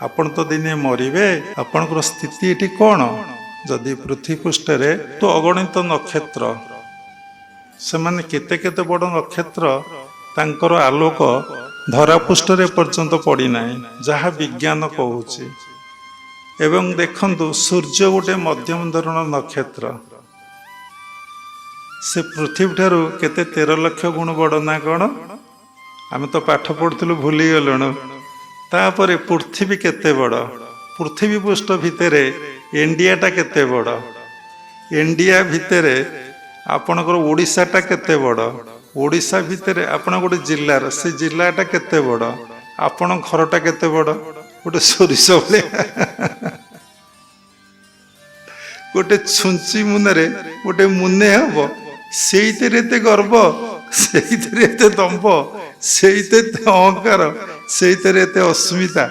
आपण तो दिने मरिबे आपणकर स्थिति एटी कौन जदि पृथ्वी पृष्ठरे तो अगणित नक्षत्र से माने केते केते बड़ नक्षत्र तांकर आलोक धरापृष्ठरे पर्यंत पड़ी नाही जहा विज्ञान कहूची एवं देखंतु सूर्य गोटे मध्यम धरण नक्षत्र से पृथ्वी ठारू केते 13 लाख गुण बड़ ना कौन आम तो पाठ पढ़ुलु भूली गलुणु तापरे पृथ्वी केते बड़ पृथ्वी पृष्ठ भितरे इंडियाटा केते बड़ इंडिया भितरे आपणकर ओडिशाटा केते बड़ ओडिशा भितरे आपण गोटे जिल्लार से जिल्लाटा केते बड़ आपण घरटा केते बड़ गोटे सोरिष भले गोटे छुंची मुने गोटे मुने हम से गर्व से दम्भ से अहंकार से अस्मिता